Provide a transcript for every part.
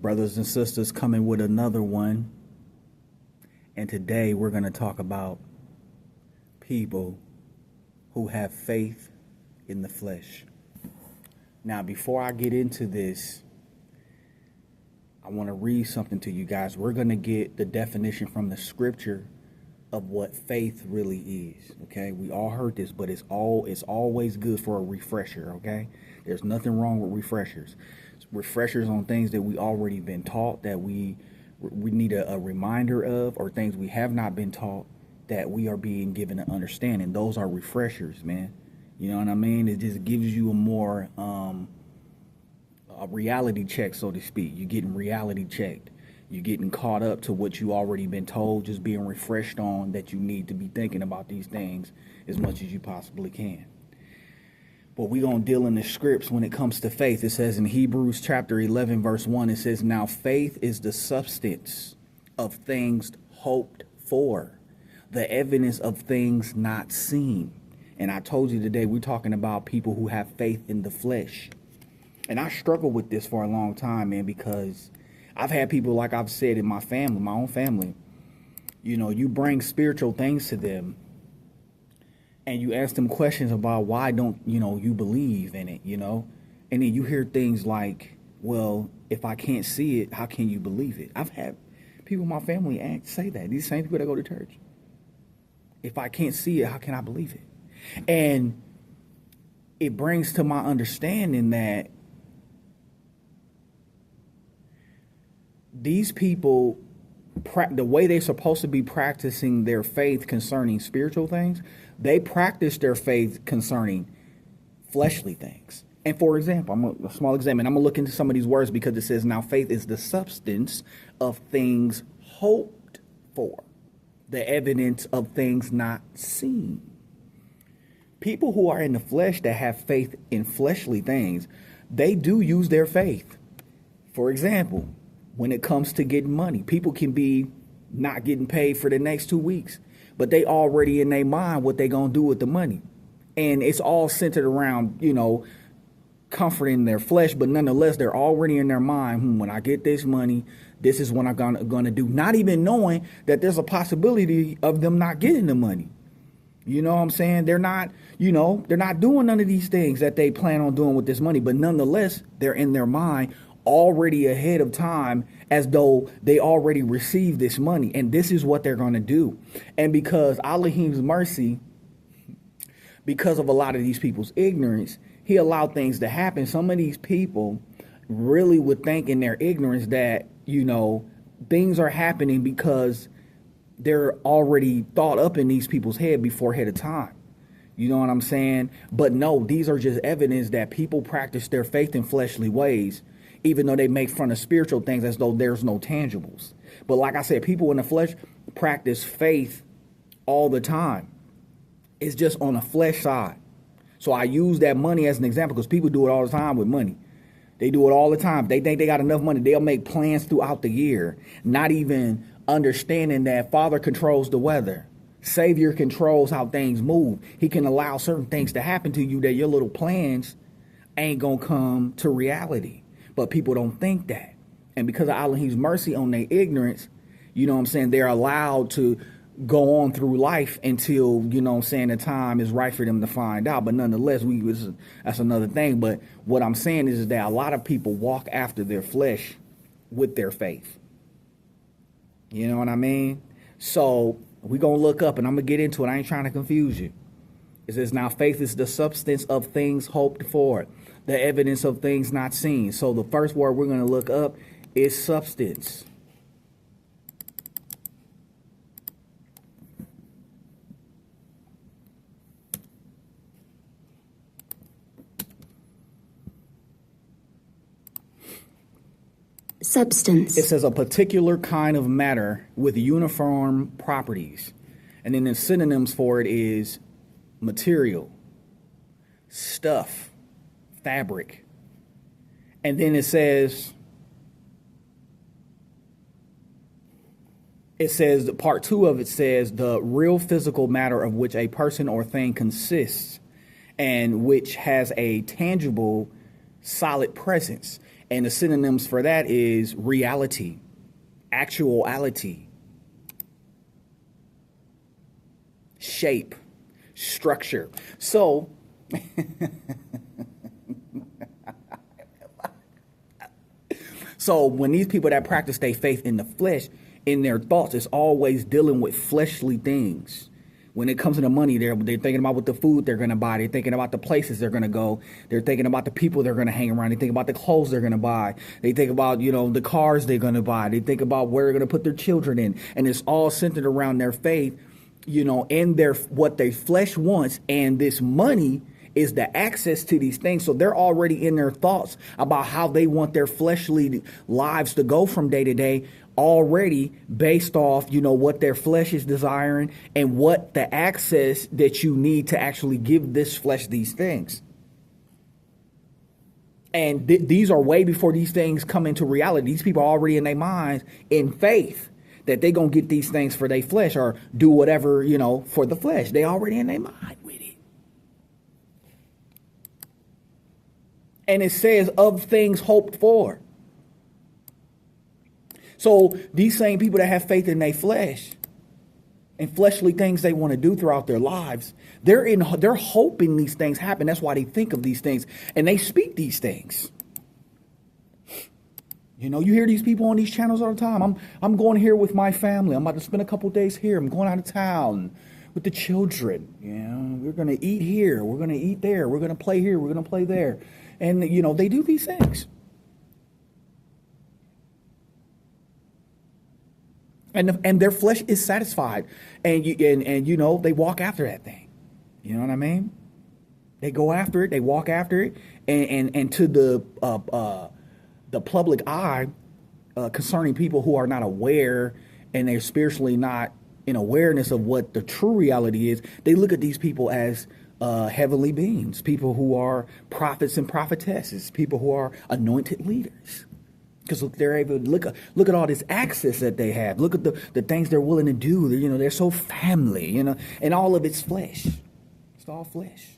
Brothers and sisters, coming with another one. And today we're going to talk about people who have faith in the flesh. Now, before I get into this, I want to read something to you guys. We're going to get the definition from the scripture of what faith really is. Okay, we all heard this, but it's always good for a refresher. Okay, there's nothing wrong with refreshers. Refreshers on things that we already been taught, that we need a reminder of, or things we have not been taught that we are being given an understanding. Those are refreshers, man. You know what I mean? It just gives you a more a reality check, so to speak. You're getting reality checked. You're getting caught up to what you already been told, just being refreshed on that you need to be thinking about these things as much as you possibly can. But we're going to deal in the scripts when it comes to faith. It says in Hebrews chapter 11, verse 1, it says, "Now faith is the substance of things hoped for, the evidence of things not seen." And I told you today, we're talking about people who have faith in the flesh. And I struggled with this for a long time, man, because I've had people, like I've said, in my family, my own family, you know, you bring spiritual things to them and you ask them questions about why don't, you believe in it, and then you hear things like, well, if I can't see it, how can you believe it? I've had people in my family say that, these same people that go to church. If I can't see it, how can I believe it? And it brings to my understanding that these people, the way they're supposed to be practicing their faith concerning spiritual things, they practice their faith concerning fleshly things. And for example, a small example, and I'm going to look into some of these words because it says, now faith is the substance of things hoped for, the evidence of things not seen. People who are in the flesh that have faith in fleshly things, they do use their faith. For example, when it comes to getting money, people can be not getting paid for the next 2 weeks, but they already in their mind what they gonna do with the money. And it's all centered around, comforting their flesh, but nonetheless, they're already in their mind, when I get this money, this is what I'm gonna do. Not even knowing that there's a possibility of them not getting the money. You know what I'm saying? They're not doing none of these things that they plan on doing with this money, but nonetheless, they're in their mind already ahead of time as though they already received this money. And this is what they're going to do. And because Elohim's mercy, because of a lot of these people's ignorance, he allowed things to happen. Some of these people really would think in their ignorance that, things are happening because they're already thought up in these people's head before ahead of time. You know what I'm saying? But no, these are just evidence that people practice their faith in fleshly ways, even though they make fun of spiritual things as though there's no tangibles. But like I said, people in the flesh practice faith all the time. It's just on the flesh side. So I use that money as an example because people do it all the time with money. They do it all the time. They think they got enough money. They'll make plans throughout the year, not even understanding that Father controls the weather. Savior controls how things move. He can allow certain things to happen to you that your little plans ain't going to come to reality. But people don't think that. And because of Elohim's mercy on their ignorance, they're allowed to go on through life until, the time is right for them to find out. But nonetheless, that's another thing. But what I'm saying is that a lot of people walk after their flesh with their faith. You know what I mean? So we're going to look up and I'm going to get into it. I ain't trying to confuse you. It says, now faith is the substance of things hoped for, the evidence of things not seen. So the first word we're going to look up is substance. Substance. It says a particular kind of matter with uniform properties. And then the synonyms for it is material, stuff, fabric. And then it says part two of it says the real physical matter of which a person or thing consists and which has a tangible, solid presence. And the synonyms for that is reality, actuality, shape, structure. So when these people that practice their faith in the flesh, in their thoughts, it's always dealing with fleshly things. When it comes to the money, they're thinking about what the food they're going to buy. They're thinking about the places they're going to go. They're thinking about the people they're going to hang around. They think about the clothes they're going to buy. They think about, the cars they're going to buy. They think about where they're going to put their children in. And it's all centered around their faith, and what their flesh wants. And this money is the access to these things. So they're already in their thoughts about how they want their fleshly lives to go from day to day, already based off, what their flesh is desiring and what the access that you need to actually give this flesh these things. And these are way before these things come into reality. These people are already in their minds in faith that they're going to get these things for their flesh or do whatever, for the flesh. They already in their mind with it. And it says of things hoped for. So these same people that have faith in their flesh and fleshly things they want to do throughout their lives, they're hoping these things happen. That's why they think of these things and they speak these things. You hear these people on these channels all the time. I'm going here with my family. I'm about to spend a couple days here. I'm going out of town with the children. We're going to eat here. We're going to eat there. We're going to play here. We're going to play there. And, they do these things. And their flesh is satisfied. And they walk after that thing. You know what I mean? They go after it. They walk after it. And to the public eye, concerning people who are not aware and they're spiritually not in awareness of what the true reality is, they look at these people as heavenly beings, people who are prophets and prophetesses, people who are anointed leaders. Because they're able to look at all this access that they have. Look at the things they're willing to do. They're so family, and all of it's flesh. It's all flesh.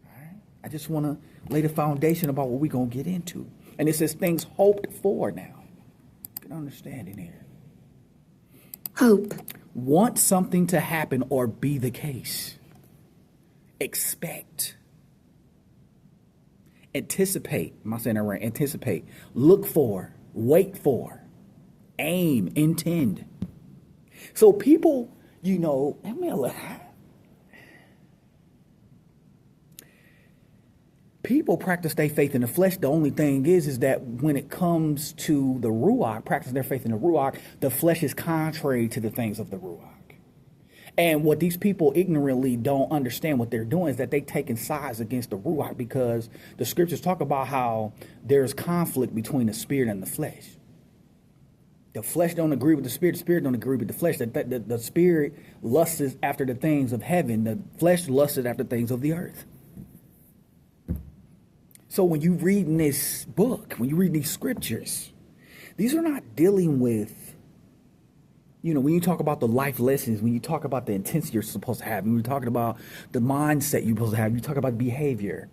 All right? I just want to lay the foundation about what we're going to get into. And it says things hoped for now. Get understanding here. Hope. Want something to happen or be the case. Expect. Anticipate. Am I saying that right? Anticipate. Look for. Wait for. Aim. Intend. So people, people practice their faith in the flesh. The only thing is that when it comes to the Ruach, practice their faith in the Ruach, the flesh is contrary to the things of the Ruach. And what these people ignorantly don't understand what they're doing is that they taking sides against the Ruach, because the scriptures talk about how there's conflict between the spirit and the flesh. The flesh don't agree with the spirit don't agree with the flesh. The spirit lusts after the things of heaven. The flesh lusts after things of the earth. So when you read in this book, when you read these scriptures, these are not dealing with, when you talk about the life lessons, when you talk about the intensity you're supposed to have, when you're talking about the mindset you're supposed to have, you talk about behavior.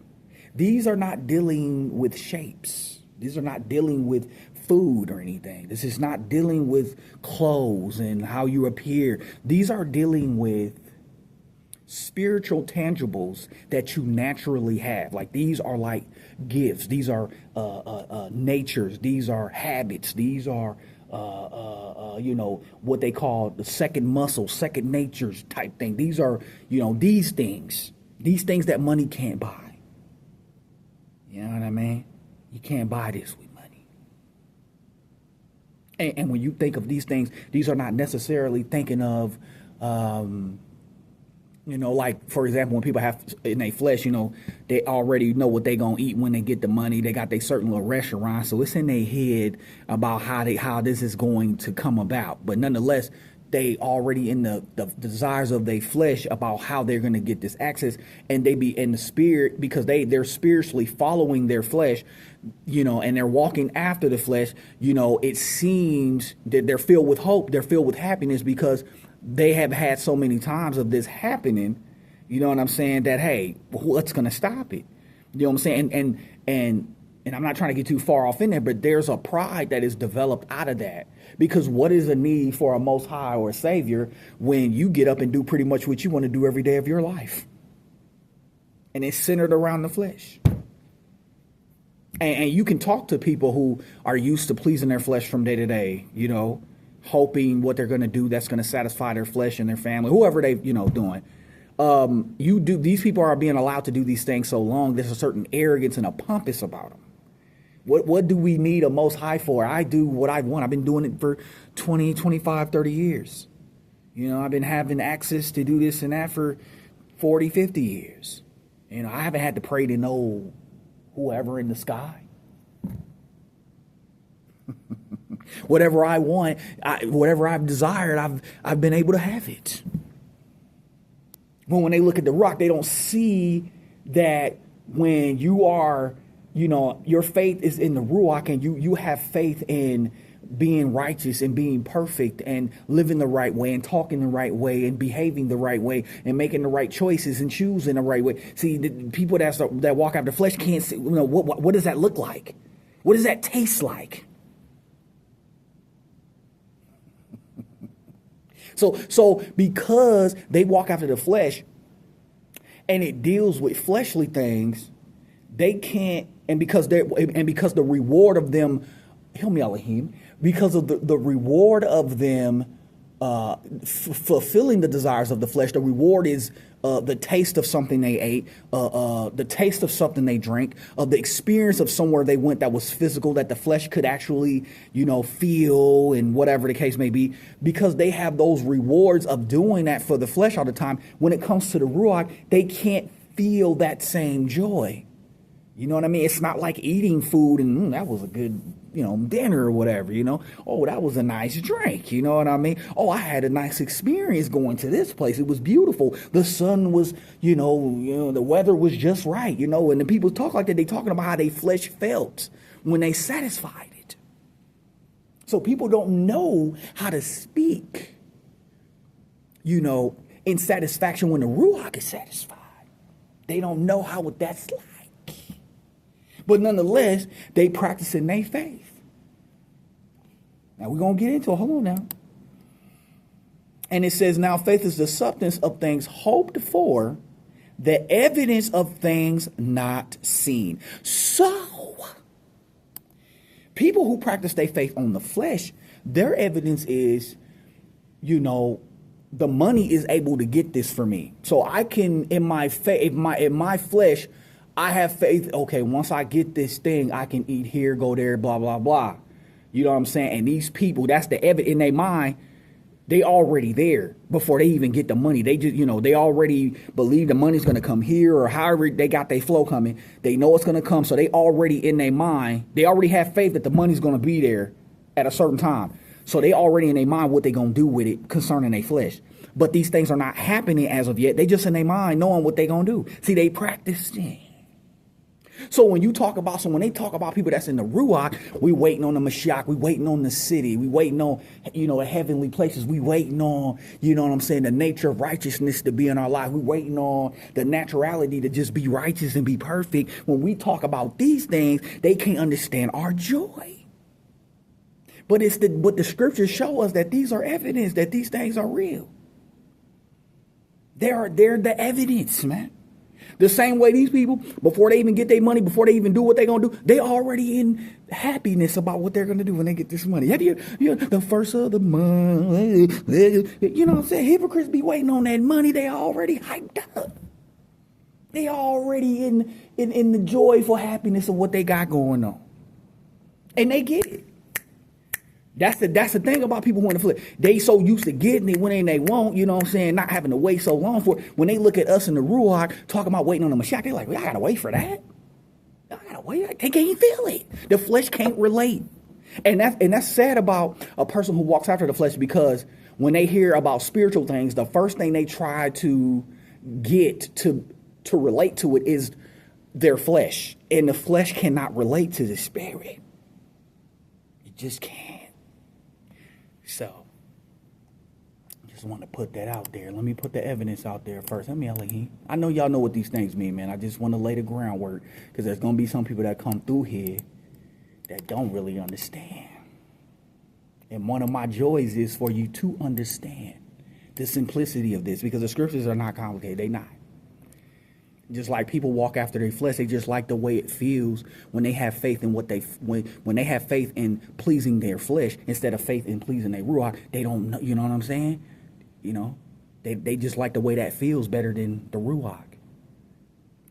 These are not dealing with shapes. These are not dealing with food or anything. This is not dealing with clothes and how you appear. These are dealing with spiritual tangibles that you naturally have. Like these are like gifts. These are natures. These are habits. These are what they call the second muscle, second natures type thing. These are, these things that money can't buy. You know what I mean? You can't buy this with money. And when you think of these things, these are not necessarily thinking of, like, for example, when people have in their flesh, they already know what they're going to eat when they get the money. They got their certain little restaurant. So it's in their head about how this is going to come about. But nonetheless, they already in the desires of their flesh about how they're going to get this access. And they be in the spirit because they're spiritually following their flesh, and they're walking after the flesh. It seems that they're filled with hope. They're filled with happiness because they have had so many times of this happening, you know what I'm saying, that, hey, what's going to stop it? You know what I'm saying? And And I'm not trying to get too far off in there, but there's a pride that is developed out of that. Because what is a need for a Most High or a Savior when you get up and do pretty much what you want to do every day of your life? And it's centered around the flesh. And you can talk to people who are used to pleasing their flesh from day to day, hoping what they're going to do that's going to satisfy their flesh and their family, whoever they, doing. These people are being allowed to do these things so long. There's a certain arrogance and a pompous about them. What do we need a Most High for? I do what I want. I've been doing it for 20, 25, 30 years. I've been having access to do this and that for 40, 50 years. I haven't had to pray to know whoever in the sky. Whatever I want, whatever I've desired, I've been able to have it. But when they look at the rock, they don't see that when you are, your faith is in the Ruach, and you have faith in being righteous and being perfect and living the right way and talking the right way and behaving the right way and making the right choices and choosing the right way. See, the people that walk after the flesh can't see, what does that look like? What does that taste like? So because they walk after the flesh and it deals with fleshly things, they can't, and because the reward of them, help me, Elohim, because of the reward of them fulfilling the desires of the flesh, the reward is the taste of something they ate, the taste of something they drank, the experience of somewhere they went that was physical, that the flesh could actually, feel, and whatever the case may be. Because they have those rewards of doing that for the flesh all the time, when it comes to the Ruach, they can't feel that same joy. You know what I mean? It's not like eating food and that was a good, dinner or whatever, Oh, that was a nice drink. You know what I mean? Oh, I had a nice experience going to this place. It was beautiful. The sun was, the weather was just right, and the people talk like that. They talking about how they flesh felt when they satisfied it. So people don't know how to speak, in satisfaction when the Ruach is satisfied. They don't know how that's like. But nonetheless, they practice in their faith. Now we're going to get into it. Hold on now. And it says, now faith is the substance of things hoped for, the evidence of things not seen. So, people who practice their faith on the flesh, their evidence is, the money is able to get this for me. So I can, in my faith, in my flesh, I have faith, okay, once I get this thing, I can eat here, go there, blah, blah, blah. You know what I'm saying? And these people, that's the evidence in their mind. They already there before they even get the money. They just, they already believe the money's going to come here, or however they got their flow coming. They know it's going to come. So they already in their mind, they already have faith that the money's going to be there at a certain time. So they already in their mind what they going to do with it concerning their flesh. But these things are not happening as of yet. They just in their mind knowing what they going to do. See, they practicing. So when they talk about people that's in the Ruach, we waiting on the Mashiach, we waiting on the city, we waiting on, the heavenly places, we waiting on, the nature of righteousness to be in our life, we waiting on the naturality to just be righteous and be perfect. When we talk about these things, they can't understand our joy. But what the scriptures show us, that these are evidence that these things are real. They're the evidence, man. The same way these people, before they even get their money, before they even do what they're going to do, they already in happiness about what they're going to do when they get this money. The first of the month, you know what I'm saying? Hypocrites be waiting on that money. They already hyped up. They already in the joyful happiness of what they got going on. And they get it. That's the thing about people who want to flip. They so used to getting it when they won't, not having to wait so long for it. When they look at us in the Ruach talking about waiting on the Mashiach, they're like, well, I got to wait for that. I got to wait. They can't feel it. The flesh can't relate. And that's sad about a person who walks after the flesh, because when they hear about spiritual things, the first thing they try to get to relate to it is their flesh. And the flesh cannot relate to the spirit. It just can't. So, just want to put that out there. Let me put the evidence out there first. Let me, Elohim. I know y'all know what these things mean, man. I just want to lay the groundwork because there's going to be some people that come through here that don't really understand. And one of my joys is for you to understand the simplicity of this, because the scriptures are not complicated. They're not. Just like people walk after their flesh, they just like the way it feels when they have faith in what they when they have faith in pleasing their flesh instead of faith in pleasing their ruach. They don't know, you know what I'm saying? You know, they just like the way that feels better than the ruach.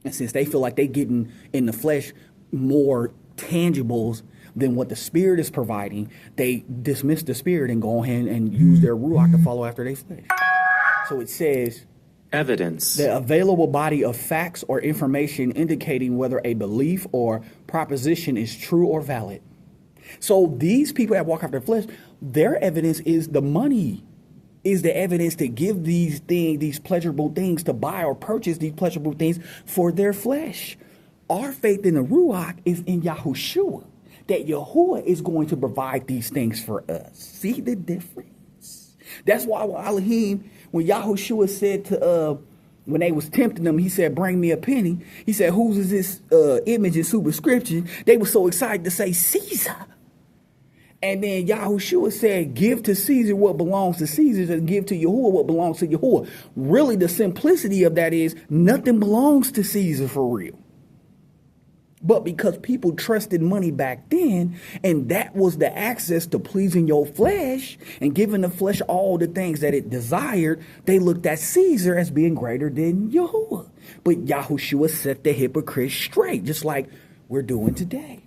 And since they feel like they getting in the flesh more tangibles than what the spirit is providing, they dismiss the spirit and go ahead and use their ruach to follow after their flesh. So it says, evidence. the available body of facts or information indicating whether a belief or proposition is true or valid. So these people that walk after the flesh, their evidence is the money, is the evidence to give these things, these pleasurable things, to buy or purchase these pleasurable things for their flesh. Our faith in the ruach is in Yahushua, that Yahuwah is going to provide these things for us. See the difference? That's why Elohim, when Yahushua said to, when they was tempting them, he said, bring me a penny. He said, whose is this image and superscription? They were so excited to say Caesar. And then Yahushua said, give to Caesar what belongs to Caesar and give to Yahuwah what belongs to Yahuwah. Really, the simplicity of that is nothing belongs to Caesar for real. But because people trusted money back then, and that was the access to pleasing your flesh and giving the flesh all the things that it desired, they looked at Caesar as being greater than Yahuwah. But Yahushua set the hypocrites straight, just like we're doing today.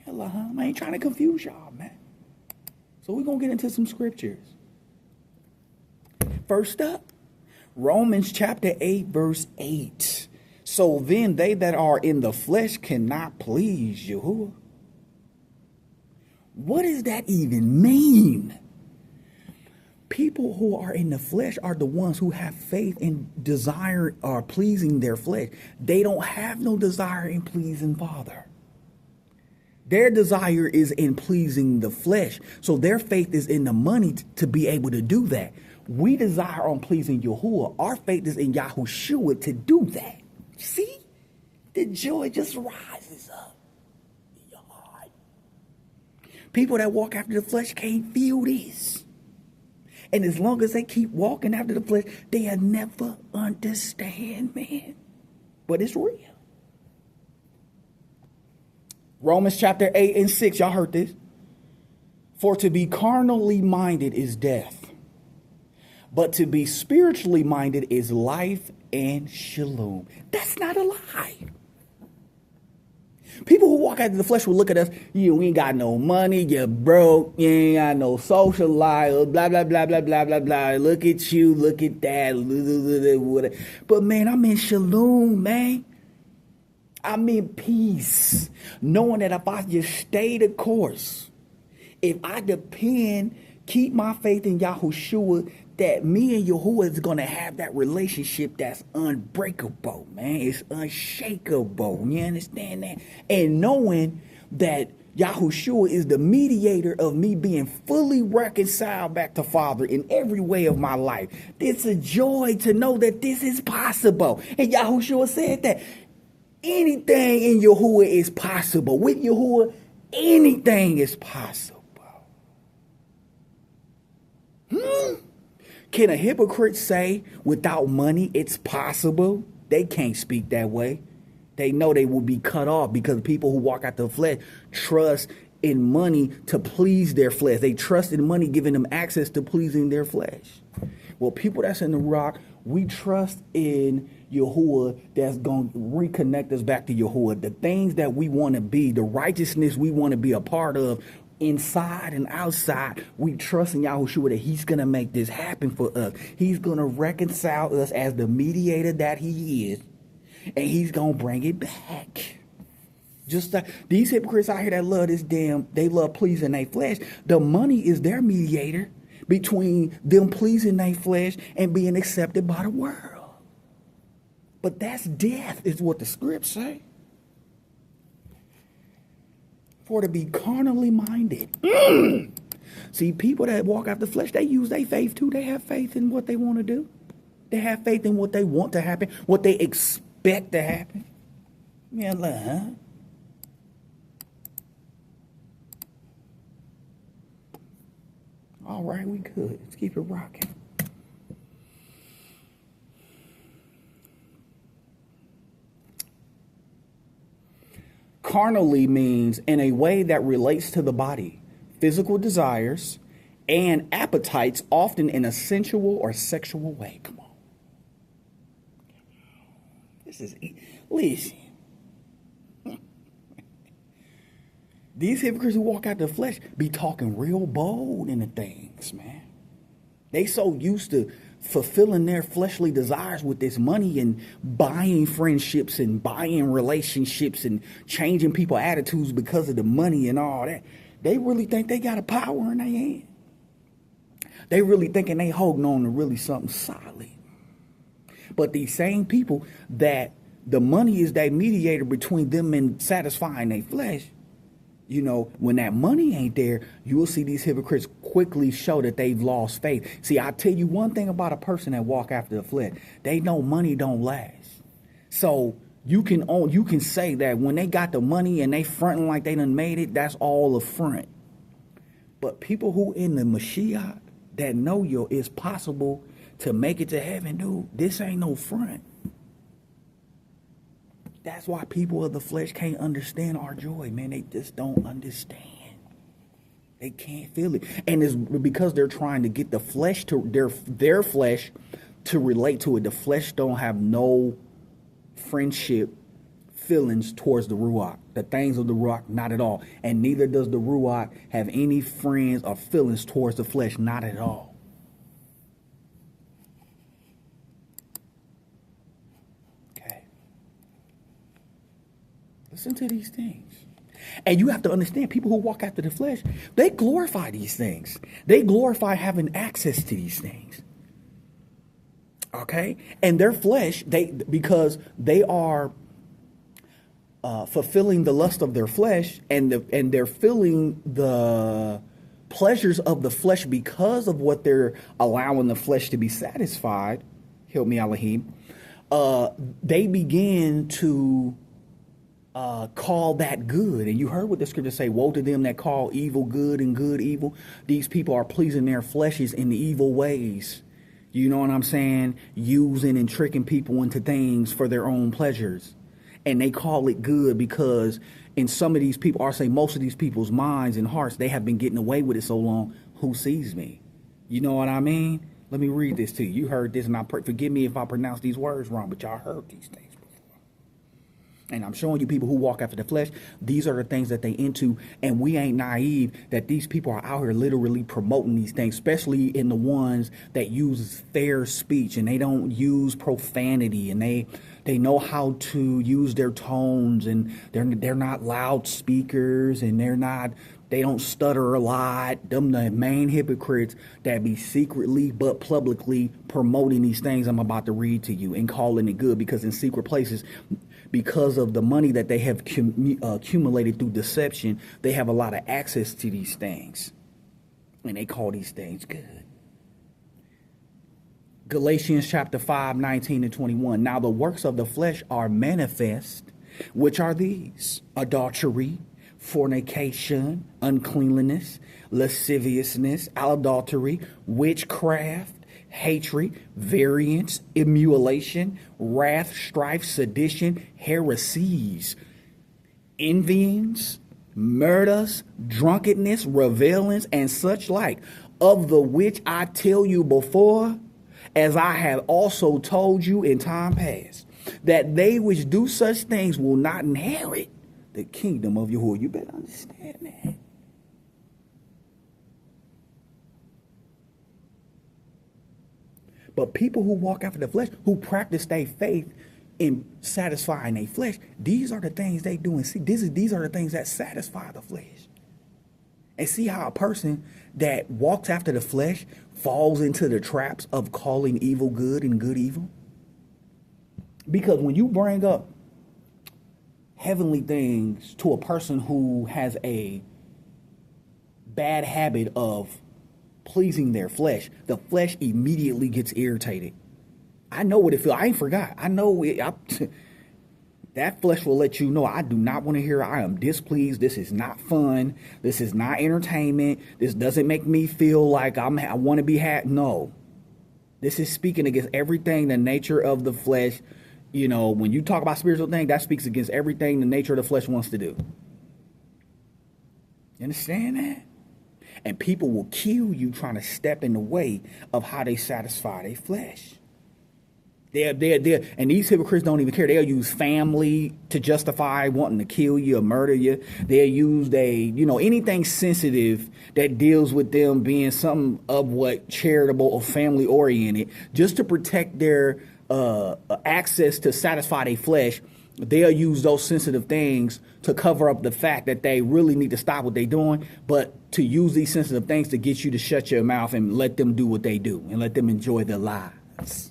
I ain't trying to confuse y'all, man. So we're going to get into some scriptures. First up, Romans chapter 8, verse 8. So then they that are in the flesh cannot please Yahuwah. What does that even mean? People who are in the flesh are the ones who have faith and desire or pleasing their flesh. They don't have no desire in pleasing Father. Their desire is in pleasing the flesh. So their faith is in the money to be able to do that. We desire on pleasing Yahuwah. Our faith is in Yahushua to do that. See? The joy just rises up in your heart. People that walk after the flesh can't feel this. And as long as they keep walking after the flesh, they'll never understand, man. But it's real. Romans chapter 8 and 6, y'all heard this. For to be carnally minded is death, but to be spiritually minded is life and shalom. That's not a lie. People who walk after the flesh will look at us, you ain't got no money, you're broke, you ain't got no social life, blah, blah, blah, blah, blah, blah, blah. Look at you, look at that. But man, I'm in shalom, man. I'm in peace, knowing that if I just stay the course, if I keep my faith in Yahushua, that me and Yahuwah is going to have that relationship that's unbreakable, man. It's unshakable. You understand that? And knowing that Yahushua is the mediator of me being fully reconciled back to Father in every way of my life. It's a joy to know that this is possible. And Yahushua said that anything in Yahuwah is possible. With Yahuwah, anything is possible. Can a hypocrite say without money it's possible? They can't speak that way. They know they will be cut off because people who walk out the flesh trust in money to please their flesh. They trust in money giving them access to pleasing their flesh. Well, people that's in the rock, we trust in Yahuwah that's going to reconnect us back to Yahuwah. The things that we want to be, the righteousness we want to be a part of, inside and outside, we trust in Yahushua that he's going to make this happen for us. He's going to reconcile us as the mediator that he is, and he's going to bring it back. Just like these hypocrites out here that love this they love pleasing their flesh. The money is their mediator between them pleasing their flesh and being accepted by the world. But that's death, is what the scripts say. For to be carnally minded. See, people that walk after the flesh, they use their faith too. They have faith in what they want to do. They have faith in what they want to happen, what they expect to happen. Man, huh? All right, we good. Let's keep it rocking. Carnally means in a way that relates to the body, physical desires and appetites, often in a sensual or sexual way. Come on. This is, listen. These hypocrites who walk out the flesh be talking real bold in the things, man. They so used to fulfilling their fleshly desires with this money and buying friendships and buying relationships and changing people's attitudes because of the money and all that. They really think they got a power in their hand. They really thinking they holding on to really something solid. But these same people that the money is that mediator between them and satisfying their flesh, you know, when that money ain't there, you will see these hypocrites quickly show that they've lost faith. See, I'll tell you one thing about a person that walk after the flesh. They know money don't last. So you can say that when they got the money and they fronting like they done made it, that's all a front. But people who in the Mashiach that know it's possible to make it to heaven, dude, this ain't no front. That's why people of the flesh can't understand our joy, man. They just don't understand. They can't feel it. And it's because they're trying to get the flesh to their flesh to relate to it. The flesh don't have no friendship feelings towards the Ruach. The things of the Ruach, not at all. And neither does the Ruach have any friends or feelings towards the flesh, not at all. Listen to these things. And you have to understand, people who walk after the flesh, they glorify these things. They glorify having access to these things. Okay? And their flesh, because they are fulfilling the lust of their flesh, and they're feeling the pleasures of the flesh because of what they're allowing the flesh to be satisfied. Help me, Elohim. They begin to call that good. And you heard what the scripture say, woe to them that call evil good and good evil. These people are pleasing their fleshes in the evil ways. You know what I'm saying? Using and tricking people into things for their own pleasures. And they call it good because in some of these people, or say most of these people's minds and hearts, they have been getting away with it so long. Who sees me? You know what I mean? Let me read this to you. You heard this, and forgive me if I pronounce these words wrong, but y'all heard these things. And I'm showing you people who walk after the flesh. These are the things that they into. And we ain't naive that these people are out here literally promoting these things, especially in the ones that use fair speech and they don't use profanity, and they know how to use their tones, and they're not loudspeakers, and they don't stutter a lot. Them the main hypocrites that be secretly but publicly promoting these things I'm about to read to you and calling it good, because in secret places, because of the money that they have accumulated through deception, they have a lot of access to these things. And they call these things good. Galatians chapter 5, 19 and 21. Now the works of the flesh are manifest, which are these: adultery, fornication, uncleanliness, lasciviousness, adultery, witchcraft, hatred, variance, emulation, wrath, strife, sedition, heresies, envyings, murders, drunkenness, revelings, and such like, of the which I tell you before, as I have also told you in time past, that they which do such things will not inherit the kingdom of Yahuwah. You better understand that. But people who walk after the flesh, who practice their faith in satisfying their flesh, these are the things they do. And see, these are the things that satisfy the flesh. And see how a person that walks after the flesh falls into the traps of calling evil good and good evil? Because when you bring up heavenly things to a person who has a bad habit of pleasing their flesh, the flesh immediately gets irritated. I know what it feels. I ain't forgot. I know it. That flesh will let you know, I do not want to hear, I am displeased. This is not fun. This is not entertainment. This doesn't make me feel like I want to be happy. No. This is speaking against everything, the nature of the flesh. You know, when you talk about spiritual things, that speaks against everything the nature of the flesh wants to do. You understand that? And people will kill you trying to step in the way of how they satisfy their flesh. And these hypocrites don't even care. They'll use family to justify wanting to kill you or murder you. They'll use anything sensitive that deals with them being something of what charitable or family oriented, just to protect their access to satisfy their flesh. They'll use those sensitive things to cover up the fact that they really need to stop what they're doing, but to use these sensitive things to get you to shut your mouth and let them do what they do and let them enjoy their lives.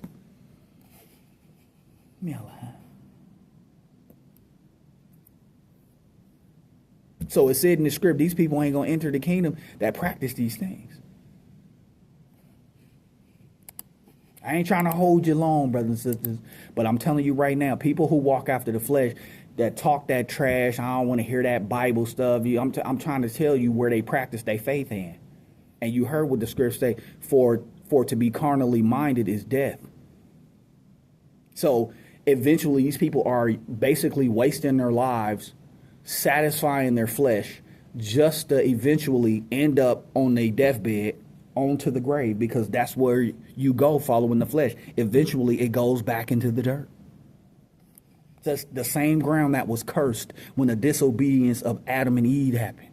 So it said in the script, these people ain't going to enter the kingdom that practice these things. I ain't trying to hold you long, brothers and sisters, but I'm telling you right now, people who walk after the flesh, that talk that trash, I don't want to hear that Bible stuff. I'm trying to tell you where they practice their faith in. And you heard what the scripture say, for to be carnally minded is death. So eventually these people are basically wasting their lives, satisfying their flesh, just to eventually end up on their deathbed, onto the grave, because that's where you go following the flesh. Eventually it goes back into the dirt. That's the same ground that was cursed when the disobedience of Adam and Eve happened.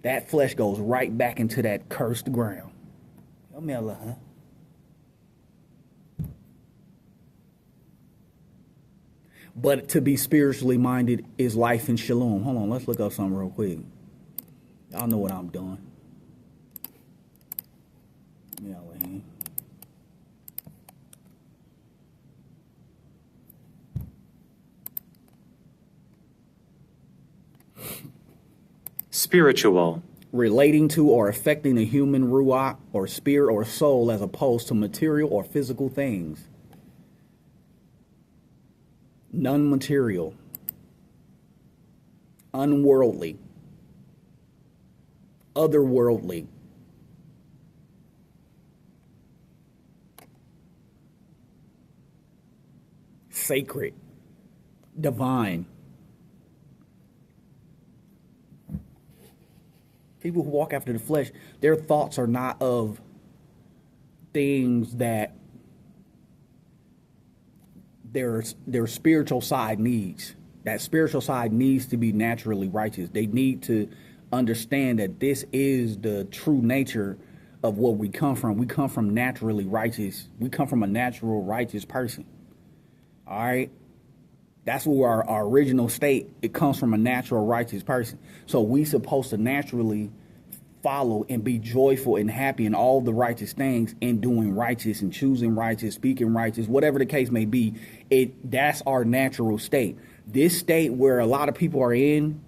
That flesh goes right back into that cursed ground. But to be spiritually minded is life in shalom. Hold on, let's look up something real quick. Y'all know what I'm doing. Spiritual. Relating to or affecting the human ruach or spirit or soul as opposed to material or physical things. Non-material, unworldly, otherworldly, sacred, divine. People who walk after the flesh, their thoughts are not of things that their spiritual side needs. That spiritual side needs to be naturally righteous. They need to understand that this is the true nature of what we come from. We come from naturally righteous. We come from a natural righteous person. All right? That's where our original state, it comes from a natural righteous person. So we supposed to naturally follow and be joyful and happy in all the righteous things and doing righteous and choosing righteous, speaking righteous, whatever the case may be. That's our natural state. This state where a lot of people are in,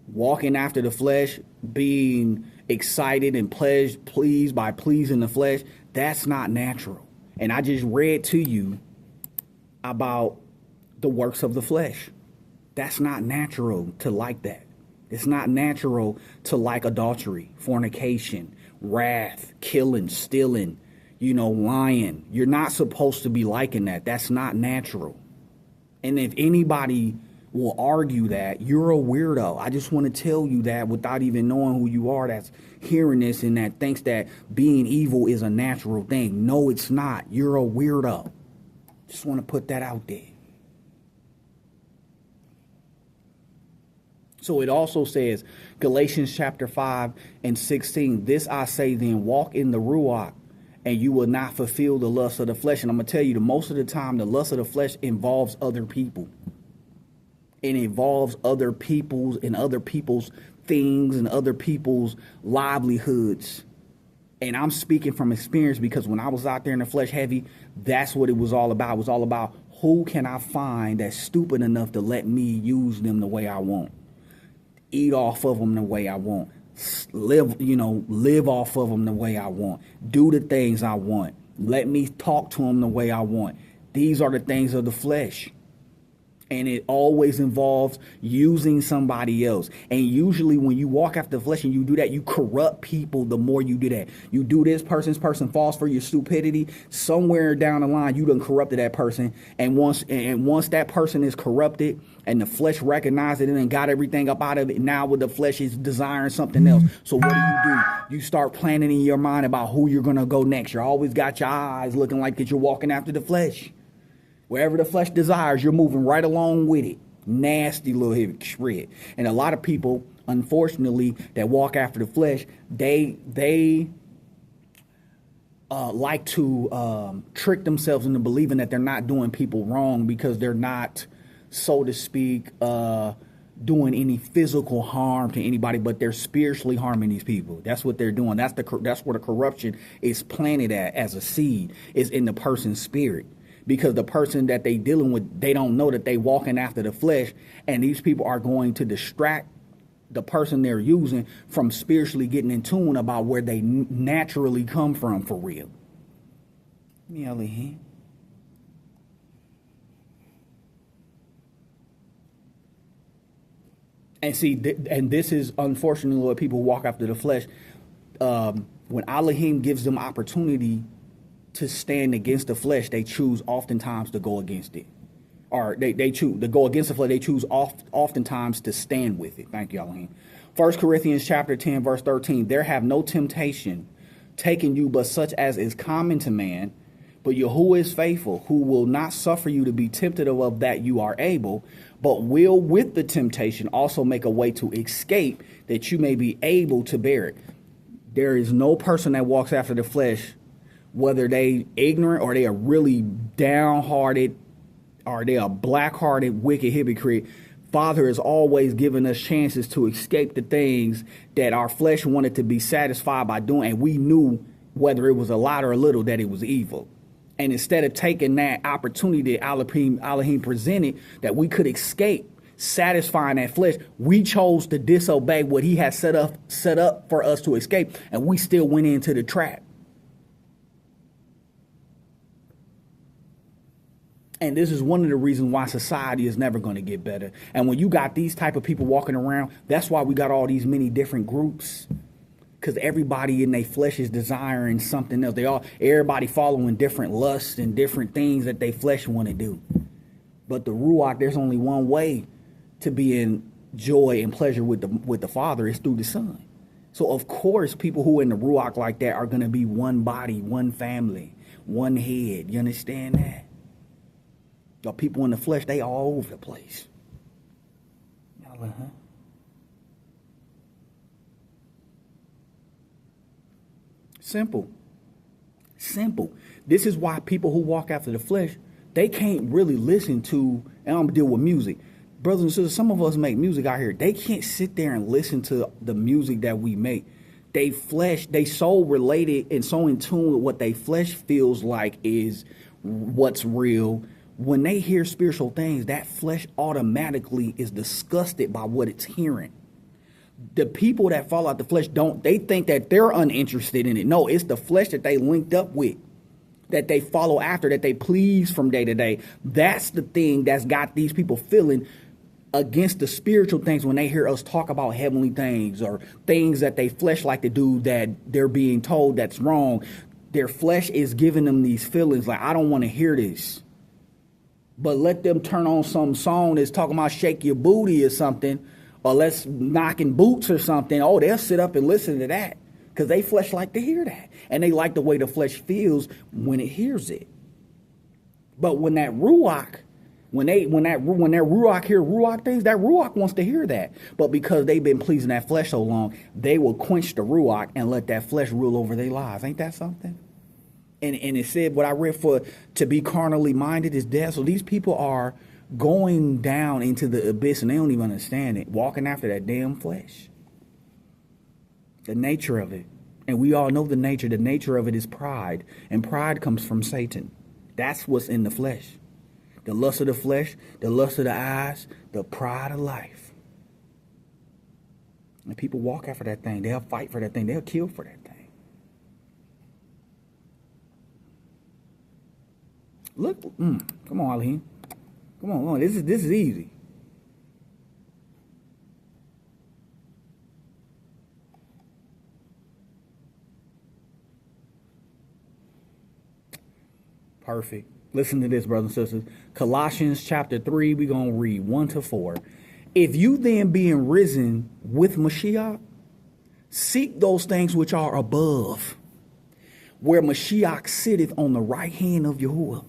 walking after the flesh, being excited and pleased by pleasing the flesh, that's not natural. And I just read to you about the works of the flesh. That's not natural to like that. It's not natural to like adultery, fornication, wrath, killing, stealing, lying. You're not supposed to be liking that. That's not natural. And if anybody will argue that, you're a weirdo. I just want to tell you that without even knowing who you are, that's hearing this and that thinks that being evil is a natural thing. No, it's not. You're a weirdo. Just want to put that out there. So it also says, Galatians chapter 5 and 16, this I say then, walk in the Ruach, and you will not fulfill the lust of the flesh. And I'm going to tell you, most of the time, the lust of the flesh involves other people. It involves other people's and other people's things and other people's livelihoods. And I'm speaking from experience, because when I was out there in the flesh heavy, that's what it was all about. It was all about, who can I find that's stupid enough to let me use them the way I want? Eat off of them the way I want. live off of them the way I want, do the things I want, let me talk to them the way I want. These are the things of the flesh. And it always involves using somebody else. And usually when you walk after the flesh and you do that, you corrupt people the more you do that. You do this person falls for your stupidity. Somewhere down the line, you done corrupted that person. And once that person is corrupted and the flesh recognizes it and got everything up out of it, now with the flesh is desiring something else. So what do? You start planning in your mind about who you're going to go next. You always got your eyes looking like that you're walking after the flesh. Wherever the flesh desires, you're moving right along with it. Nasty little heavy shred. And a lot of people, unfortunately, that walk after the flesh, they like to trick themselves into believing that they're not doing people wrong because they're not, so to speak, doing any physical harm to anybody, but they're spiritually harming these people. That's what they're doing. That's where the corruption is planted at as a seed, is in the person's spirit. Because the person that they dealing with, they don't know that they walking after the flesh, and these people are going to distract the person they're using from spiritually getting in tune about where they naturally come from for real. And see, and this is unfortunately what people walk after the flesh. When Elohim gives them opportunity to stand against the flesh, they choose oftentimes to go against it. Or they choose to go against the flesh, they choose oftentimes to stand with it. Thank you, Elohim. 1 Corinthians chapter 10, verse 13. There have no temptation taken you but such as is common to man. But Yahuwah is faithful, who will not suffer you to be tempted of that you are able, but will with the temptation also make a way to escape, that you may be able to bear it. There is no person that walks after the flesh, whether they ignorant or they are really downhearted or they are black-hearted, wicked hypocrite. Father is always giving us chances to escape the things that our flesh wanted to be satisfied by doing. And we knew, whether it was a lot or a little, that it was evil. And instead of taking that opportunity that Elohim presented, that we could escape satisfying that flesh, we chose to disobey what he had set up for us to escape. And we still went into the trap. And this is one of the reasons why society is never going to get better. And when you got these type of people walking around, that's why we got all these many different groups. Because everybody in their flesh is desiring something else. Everybody following different lusts and different things that they flesh want to do. But the Ruach, there's only one way to be in joy and pleasure with the Father, is through the Son. So of course, people who are in the Ruach like that are going to be one body, one family, one head. You understand that? The people in the flesh, they all over the place. Simple. This is why people who walk after the flesh, they can't really listen to, and I'm going to deal with music. Brothers and sisters, some of us make music out here. They can't sit there and listen to the music that we make. They so related and so in tune with what they flesh feels like is what's real. When they hear spiritual things, that flesh automatically is disgusted by what it's hearing. The people that fall out the flesh they think that they're uninterested in it. No, it's the flesh that they linked up with, that they follow after, that they please from day to day. That's the thing that's got these people feeling against the spiritual things when they hear us talk about heavenly things or things that they flesh like to do that they're being told that's wrong. Their flesh is giving them these feelings like, I don't want to hear this. But let them turn on some song that's talking about shake your booty or something, or let's knocking boots or something. Oh, they'll sit up and listen to that because they flesh like to hear that. And they like the way the flesh feels when it hears it. But when that Ruach, when that Ruach hear Ruach things, that Ruach wants to hear that. But because they've been pleasing that flesh so long, they will quench the Ruach and let that flesh rule over their lives. Ain't that something? And it said, what I read, for to be carnally minded is death. So these people are going down into the abyss and they don't even understand it, walking after that damn flesh. The nature of it. And we all know the nature. The nature of it is pride. And pride comes from Satan. That's what's in the flesh. The lust of the flesh, the lust of the eyes, the pride of life. And people walk after that thing. They'll fight for that thing. They'll kill for that thing. Look, come on, Aline. Come on. This is easy. Perfect. Listen to this, brothers and sisters. Colossians chapter 3, we're going to read 1-4. If you then being risen with Mashiach, seek those things which are above, where Mashiach sitteth on the right hand of Yahuwah.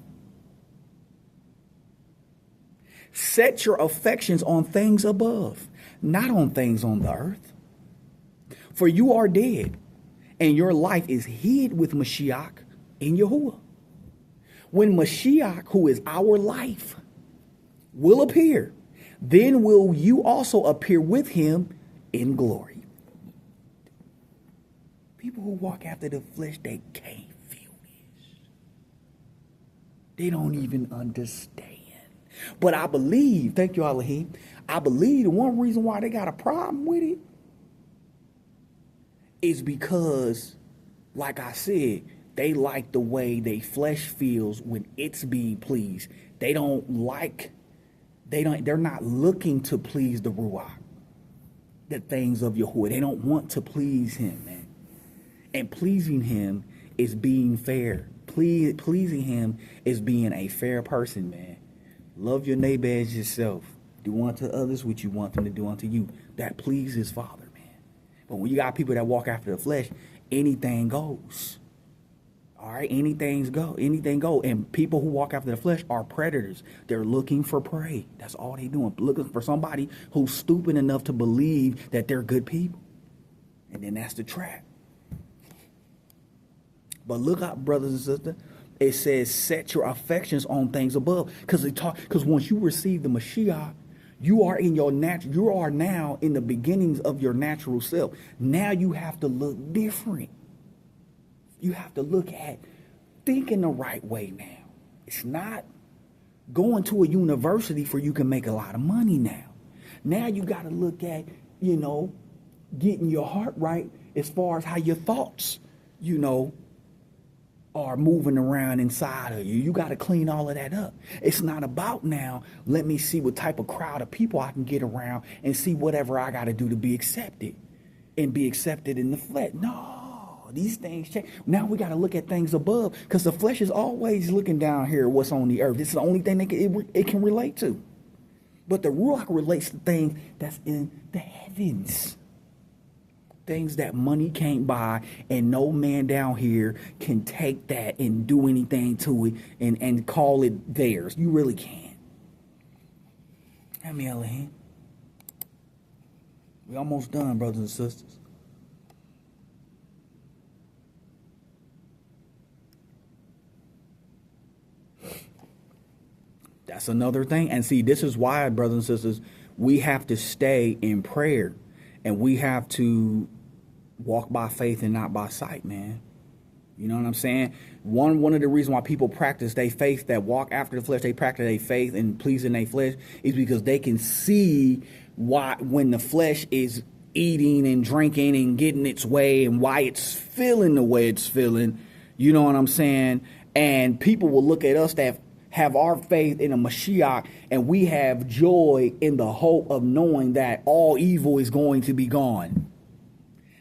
Set your affections on things above, not on things on the earth. For you are dead, and your life is hid with Mashiach in Yahuwah. When Mashiach, who is our life, will appear, then will you also appear with him in glory. People who walk after the flesh, they can't feel this. They don't even understand. But I believe, thank you, Elohim, I believe the one reason why they got a problem with it is because, like I said, they like the way they flesh feels when it's being pleased. They're not looking to please the Ruach, the things of Yahuwah. They don't want to please him, man. And pleasing him is being fair. Pleasing him is being a fair person, man. Love your neighbor as yourself. Do unto others what you want them to do unto you. That pleases Father, man. But when you got people that walk after the flesh, anything goes. All right, anything go. And people who walk after the flesh are predators. They're looking for prey. That's all they doing. Looking for somebody who's stupid enough to believe that they're good people. And then that's the trap. But look out, brothers and sisters. It says, set your affections on things above. Because once you receive the Mashiach, you are now in the beginnings of your natural self. Now you have to look different. You have to look at thinking the right way now. It's not going to a university for you can make a lot of money now. Now you got to look at, getting your heart right as far as how your thoughts, are moving around inside of you. You got to clean all of that up. It's not about now, let me see what type of crowd of people I can get around and see whatever I got to do to be accepted and be accepted in the flesh. No. These things change. Now we got to look at things above because the flesh is always looking down here what's on the earth. This is the only thing it can relate to. But the Ruach relates to things that's in the heavens. Things that money can't buy, and no man down here can take that and do anything to it and call it theirs. You really can't. Elohim. We almost done, brothers and sisters. That's another thing. And see, this is why, brothers and sisters, we have to stay in prayer. And we have to walk by faith and not by sight, man. You know what I'm saying? One of the reasons why people practice their faith, that walk after the flesh, they practice their faith and pleasing their flesh, is because they can see why when the flesh is eating and drinking and getting its way and why it's feeling the way it's feeling. You know what I'm saying? And people will look at us that have our faith in a Mashiach, and we have joy in the hope of knowing that all evil is going to be gone.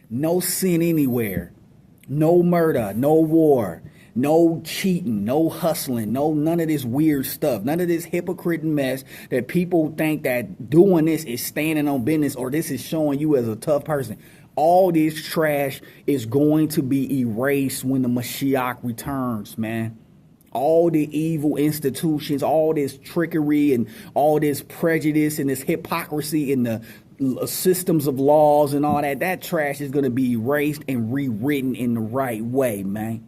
No sin anywhere. No murder, no war, no cheating, no hustling, none of this weird stuff, none of this hypocrite mess that people think that doing this is standing on business or this is showing you as a tough person. All this trash is going to be erased when the Mashiach returns, man. All the evil institutions, all this trickery and all this prejudice and this hypocrisy in the systems of laws and all that trash is going to be erased and rewritten in the right way, man.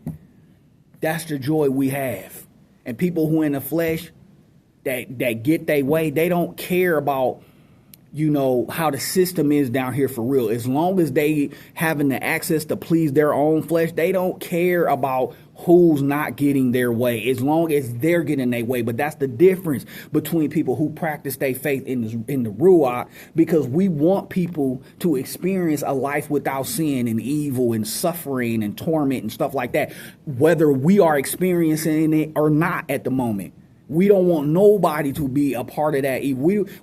That's the joy we have. And people who in the flesh that get their way, they don't care about how the system is down here for real. As long as they having the access to please their own flesh, they don't care about who's not getting their way, as long as they're getting their way. But that's the difference between people who practice their faith in the Ruach, because we want people to experience a life without sin and evil and suffering and torment and stuff like that, whether we are experiencing it or not at the moment. We don't want nobody to be a part of that.